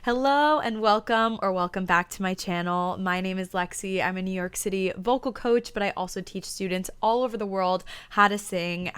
Hello and welcome back to my channel. My name is Lexi. I'm a New York City vocal coach, but I also teach students all over the world how to sing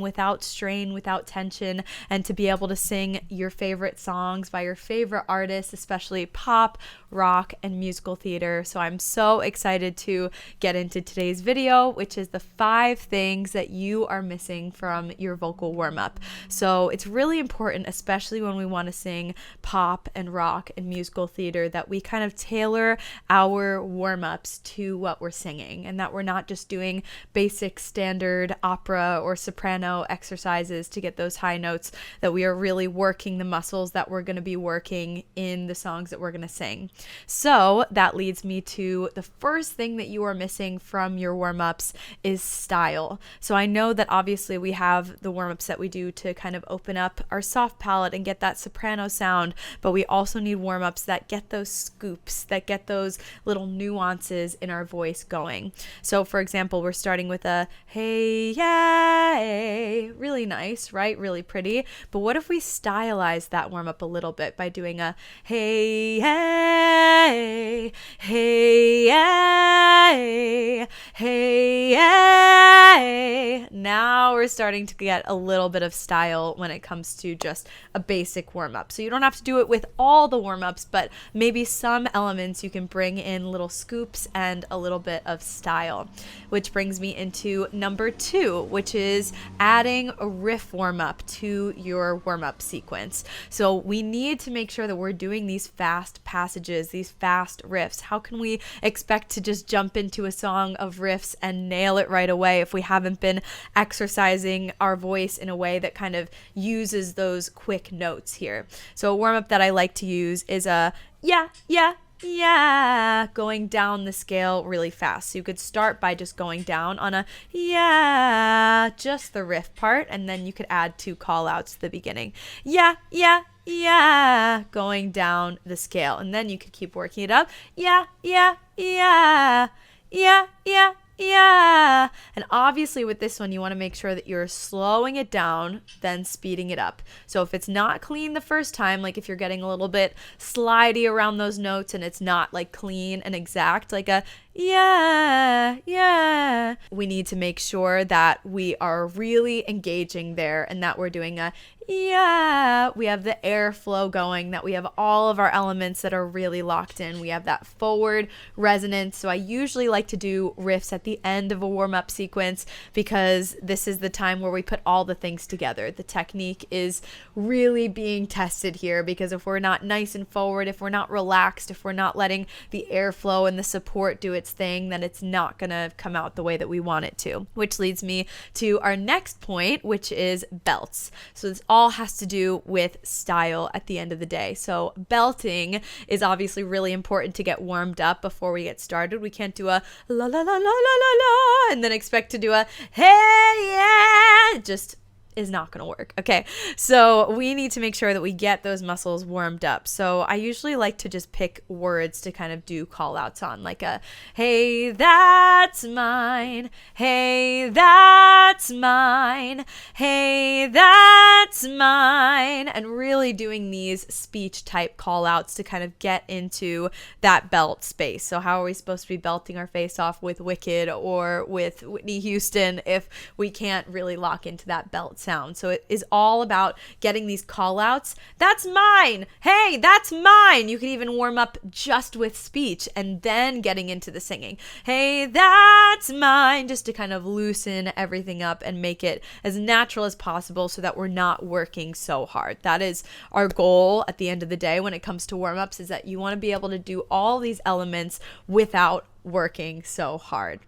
without strain, without tension, and to be able to sing your favorite songs by your favorite artists, especially pop, rock, and musical theater. So I'm so excited to get into today's video, which is the 5 things that you are missing from your vocal warm-up. So it's really important, especially when we want to sing pop and rock and musical theater, that we kind of tailor our warm-ups to what we're singing, and that we're not just doing basic standard opera or soprano exercises to get those high notes, that we are really working the muscles that we're going to be working in the songs that we're going to sing. So that leads me to the first thing that you are missing from your warm-ups is style. So I know that obviously we have the warm-ups that we do to kind of open up our soft palate and get that soprano sound, but we also need warm-ups that get those scoops, that get those little nuances in our voice going. So for example, we're starting with a hey, yay, really nice, right? Really pretty. But what if we stylize that warm-up a little bit by doing a hey, hey, hey, yay, hey, yay. Now we're starting to get a little bit of style when it comes to just a basic warm-up. So you don't have to do it with all the warm-ups, but maybe some elements you can bring in little scoops and a little bit of style, which brings me into number 2, which is adding a riff warm-up to your warm-up sequence. So we need to make sure that we're doing these fast passages, these fast riffs. How can we expect to just jump into a song of riffs and nail it right away if we haven't been exercising our voice in a way that kind of uses those quick notes here? So a warm-up that I like to use is a yeah, yeah, yeah, going down the scale really fast. So you could start by just going down on a yeah, just the riff part, and then you could add 2 call outs at the beginning. Yeah, yeah, yeah, going down the scale, and then you could keep working it up. Yeah, yeah, yeah, yeah, yeah, yeah. And obviously with this one, you want to make sure that you're slowing it down, then speeding it up. So if it's not clean the first time, like if you're getting a little bit slidey around those notes and it's not like clean and exact, like a yeah, yeah, we need to make sure that we are really engaging there and that we're doing a yeah, we have the airflow going, that we have all of our elements that are really locked in. We have that forward resonance. So I usually like to do riffs at the end of a warm-up sequence because this is the time where we put all the things together. The technique is really being tested here, because if we're not nice and forward, if we're not relaxed, if we're not letting the airflow and the support do its thing, then it's not going to come out the way that we want it to. Which leads me to our next point, which is belts. So this all has to do with style at the end of the day. So belting is obviously really important to get warmed up before we get started. We can't do a la la la la la la la and then expect to do a hey yeah. It just is not going to work. Okay, so we need to make sure that we get those muscles warmed up. So I usually like to just pick words to kind of do call outs on, like a hey, that's mine, hey, that's mine, hey, that's mine, and really doing these speech type call outs to kind of get into that belt space. So how are we supposed to be belting our face off with Wicked or with Whitney Houston if we can't really lock into that belt sound? So it is all about getting these call outs. That's mine. Hey, that's mine. You can even warm up just with speech and then getting into the singing. Hey, that's mine, just to kind of loosen everything up and make it as natural as possible so that we're not working so hard. That is our goal at the end of the day when it comes to warm-ups, is that you want to be able to do all these elements without working so hard.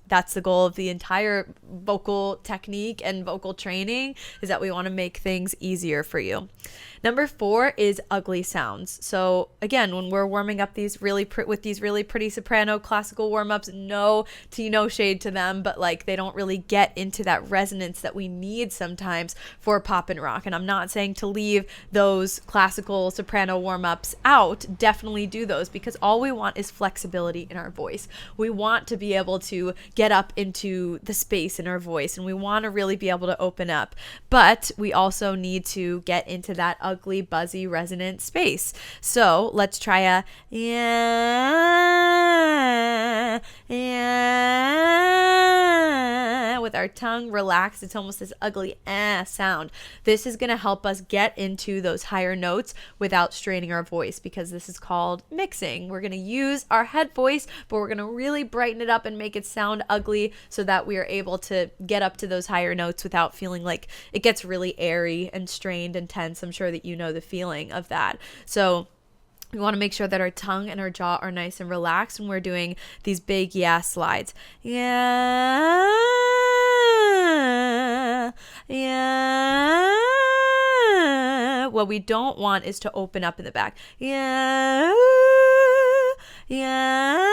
That's the goal of the entire vocal technique and vocal training, is that we want to make things easier for you. Number 4 is ugly sounds. So again, when we're warming up these with these really pretty soprano classical warm-ups, no shade to them, but like they don't really get into that resonance that we need sometimes for pop and rock. And I'm not saying to leave those classical soprano warm-ups out. Definitely do those, because all we want is flexibility in our voice. We want to be able to get up into the space in our voice, and we want to really be able to open up. But we also need to get into that ugly, buzzy, resonant space. So let's try a yeah with our tongue relaxed. It's almost this ugly sound. This is going to help us get into those higher notes without straining our voice, because this is called mixing. We're going to use our head voice, but we're going to really brighten it up and make it sound ugly so that we are able to get up to those higher notes without feeling like it gets really airy and strained and tense. I'm sure that you know the feeling of that. So we want to make sure that our tongue and our jaw are nice and relaxed when we're doing these big yeah slides. Yeah, yeah. What we don't want is to open up in the back. Yeah, yeah.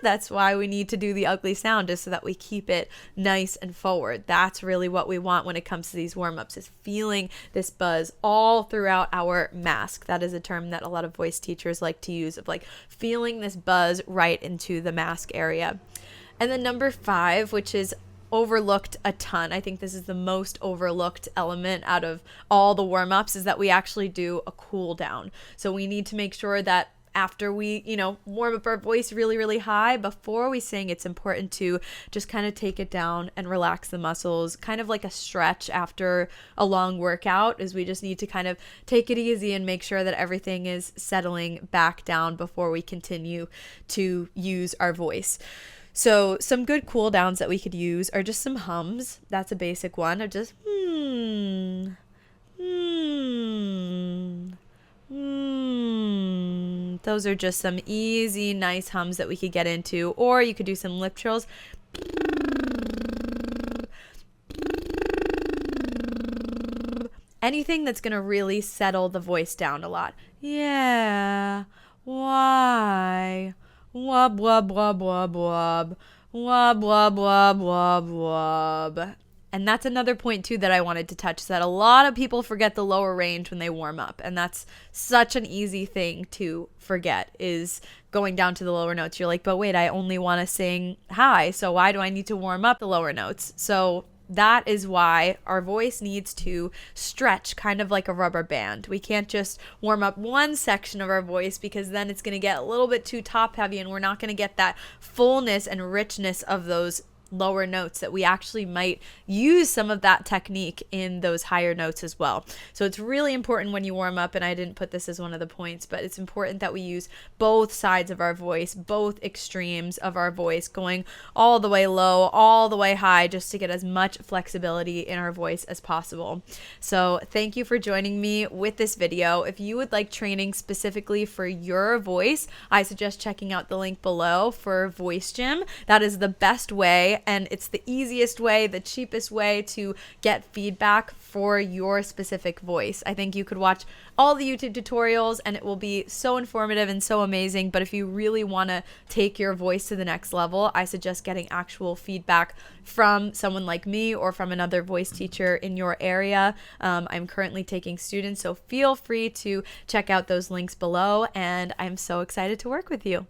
That's why we need to do the ugly sound, just so that we keep it nice and forward. That's really what we want when it comes to these warm-ups, is feeling this buzz all throughout our mask. That is a term that a lot of voice teachers like to use, of like feeling this buzz right into the mask area. And then number 5, which is overlooked a ton. I think this is the most overlooked element out of all the warm-ups, is that we actually do a cool down. So we need to make sure that after we, warm up our voice really, really high, before we sing, it's important to just kind of take it down and relax the muscles, kind of like a stretch after a long workout, is we just need to kind of take it easy and make sure that everything is settling back down before we continue to use our voice. So some good cool downs that we could use are just some hums. That's a basic one of just Those are just some easy, nice hums that we could get into. Or you could do some lip trills. Anything that's going to really settle the voice down a lot. Yeah. Why? Wub, wub, wub, wub, wub. Wub, wub, wub, wub, wub. And that's another point too that I wanted to touch, is that a lot of people forget the lower range when they warm up. And that's such an easy thing to forget, is going down to the lower notes. You're like, but wait, I only want to sing high, so why do I need to warm up the lower notes? So that is why our voice needs to stretch kind of like a rubber band. We can't just warm up one section of our voice, because then it's going to get a little bit too top heavy and we're not going to get that fullness and richness of those lower notes that we actually might use some of that technique in those higher notes as well. So it's really important when you warm up, and I didn't put this as one of the points, but it's important that we use both sides of our voice, both extremes of our voice, going all the way low, all the way high, just to get as much flexibility in our voice as possible. So thank you for joining me with this video. If you would like training specifically for your voice, I suggest checking out the link below for Voice Gym. That is the best way, and it's the easiest way, the cheapest way to get feedback for your specific voice. I think you could watch all the YouTube tutorials and it will be so informative and so amazing, but if you really want to take your voice to the next level, I suggest getting actual feedback from someone like me or from another voice teacher in your area. I'm currently taking students, so feel free to check out those links below, and I'm so excited to work with you.